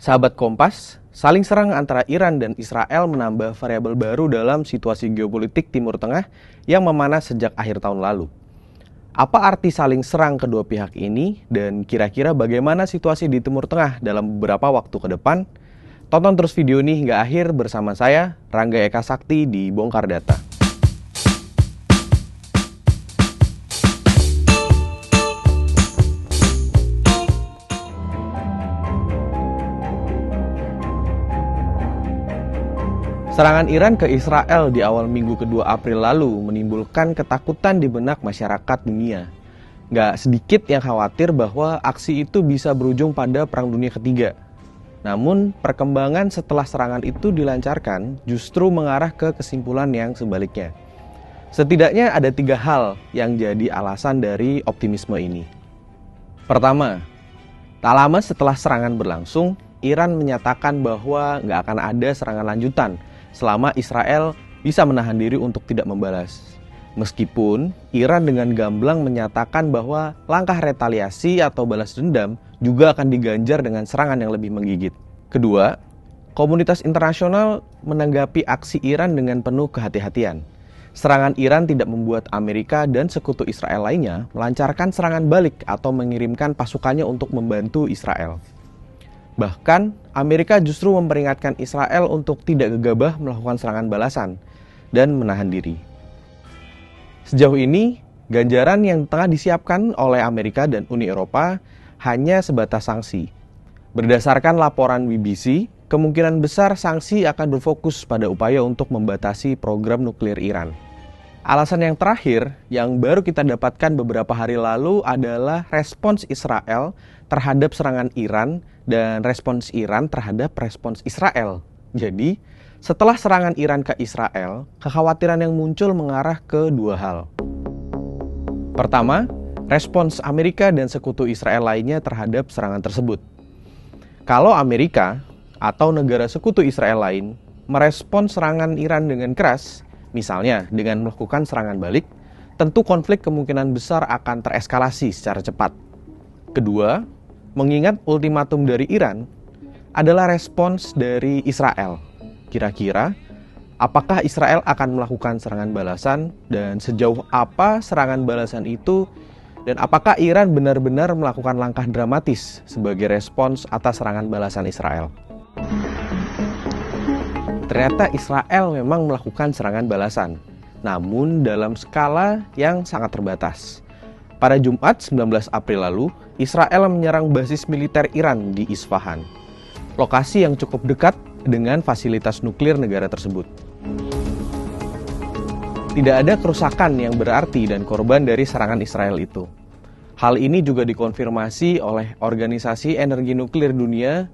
Sahabat Kompas, saling serang antara Iran dan Israel menambah variabel baru dalam situasi geopolitik Timur Tengah yang memanas sejak akhir tahun lalu. Apa arti saling serang kedua pihak ini dan kira-kira bagaimana situasi di Timur Tengah dalam beberapa waktu ke depan? Tonton terus video ini hingga akhir bersama saya, Rangga Eka Sakti di Bongkar Data. Serangan Iran ke Israel di awal minggu kedua April lalu menimbulkan ketakutan di benak masyarakat dunia. Nggak sedikit yang khawatir bahwa aksi itu bisa berujung pada Perang Dunia Ketiga. Namun, perkembangan setelah serangan itu dilancarkan justru mengarah ke kesimpulan yang sebaliknya. Setidaknya ada 3 hal yang jadi alasan dari optimisme ini. Pertama, tak lama setelah serangan berlangsung, Iran menyatakan bahwa nggak akan ada serangan lanjutan selama Israel bisa menahan diri untuk tidak membalas. Meskipun Iran dengan gamblang menyatakan bahwa langkah retaliasi atau balas dendam juga akan diganjar dengan serangan yang lebih menggigit. Kedua, komunitas internasional menanggapi aksi Iran dengan penuh kehati-hatian. Serangan Iran tidak membuat Amerika dan sekutu Israel lainnya melancarkan serangan balik atau mengirimkan pasukannya untuk membantu Israel. Bahkan, Amerika justru memperingatkan Israel untuk tidak gegabah melakukan serangan balasan dan menahan diri. Sejauh ini, ganjaran yang tengah disiapkan oleh Amerika dan Uni Eropa hanya sebatas sanksi. Berdasarkan laporan BBC, kemungkinan besar sanksi akan berfokus pada upaya untuk membatasi program nuklir Iran. Alasan yang terakhir yang baru kita dapatkan beberapa hari lalu adalah respons Israel terhadap serangan Iran dan respons Iran terhadap respons Israel. Jadi, setelah serangan Iran ke Israel, kekhawatiran yang muncul mengarah ke 2 hal. Pertama, respons Amerika dan sekutu Israel lainnya terhadap serangan tersebut. Kalau Amerika atau negara sekutu Israel lain merespons serangan Iran dengan keras, misalnya dengan melakukan serangan balik, tentu konflik kemungkinan besar akan tereskalasi secara cepat. Kedua, mengingat ultimatum dari Iran adalah respons dari Israel. Kira-kira, apakah Israel akan melakukan serangan balasan dan sejauh apa serangan balasan itu, dan apakah Iran benar-benar melakukan langkah dramatis sebagai respons atas serangan balasan Israel? Ternyata Israel memang melakukan serangan balasan, namun dalam skala yang sangat terbatas. Pada Jumat 19 April lalu, Israel menyerang basis militer Iran di Isfahan, lokasi yang cukup dekat dengan fasilitas nuklir negara tersebut. Tidak ada kerusakan yang berarti dan korban dari serangan Israel itu. Hal ini juga dikonfirmasi oleh Organisasi Energi Nuklir Dunia,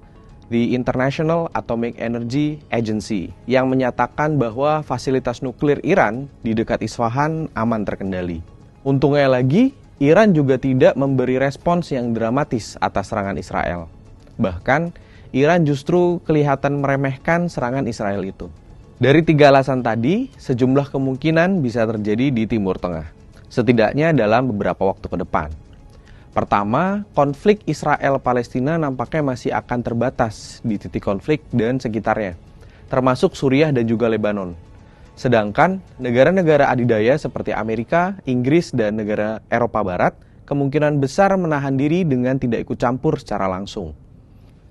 The International Atomic Energy Agency, yang menyatakan bahwa fasilitas nuklir Iran di dekat Isfahan aman terkendali. Untungnya lagi, Iran juga tidak memberi respons yang dramatis atas serangan Israel. Bahkan, Iran justru kelihatan meremehkan serangan Israel itu. Dari 3 alasan tadi, sejumlah kemungkinan bisa terjadi di Timur Tengah, setidaknya dalam beberapa waktu ke depan. Pertama, konflik Israel-Palestina nampaknya masih akan terbatas di titik konflik dan sekitarnya, termasuk Suriah dan juga Lebanon. Sedangkan negara-negara adidaya seperti Amerika, Inggris, dan negara Eropa Barat kemungkinan besar menahan diri dengan tidak ikut campur secara langsung.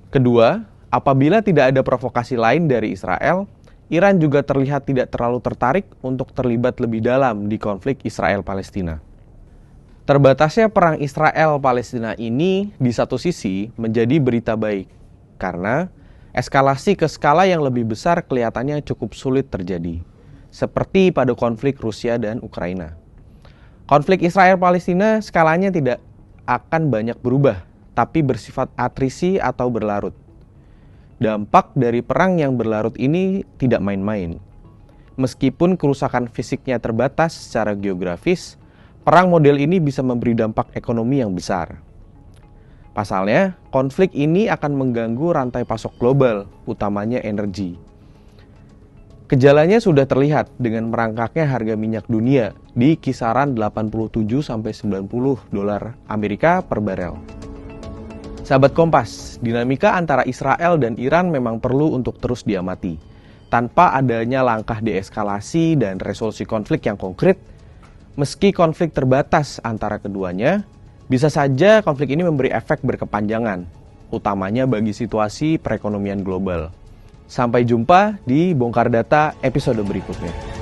Kedua, apabila tidak ada provokasi lain dari Israel, Iran juga terlihat tidak terlalu tertarik untuk terlibat lebih dalam di konflik Israel-Palestina. Terbatasnya perang Israel-Palestina ini di satu sisi menjadi berita baik, karena eskalasi ke skala yang lebih besar kelihatannya cukup sulit terjadi, seperti pada konflik Rusia dan Ukraina. Konflik Israel-Palestina skalanya tidak akan banyak berubah, tapi bersifat atrisi atau berlarut. Dampak dari perang yang berlarut ini tidak main-main. Meskipun kerusakan fisiknya terbatas secara geografis, perang model ini bisa memberi dampak ekonomi yang besar. Pasalnya, konflik ini akan mengganggu rantai pasok global, utamanya energi. Gejalanya sudah terlihat dengan merangkaknya harga minyak dunia di kisaran 87-90 dolar Amerika per barel. Sahabat Kompas, dinamika antara Israel dan Iran memang perlu untuk terus diamati. Tanpa adanya langkah deeskalasi dan resolusi konflik yang konkret, meski konflik terbatas antara keduanya, bisa saja konflik ini memberi efek berkepanjangan, utamanya bagi situasi perekonomian global. Sampai jumpa di Bongkar Data episode berikutnya.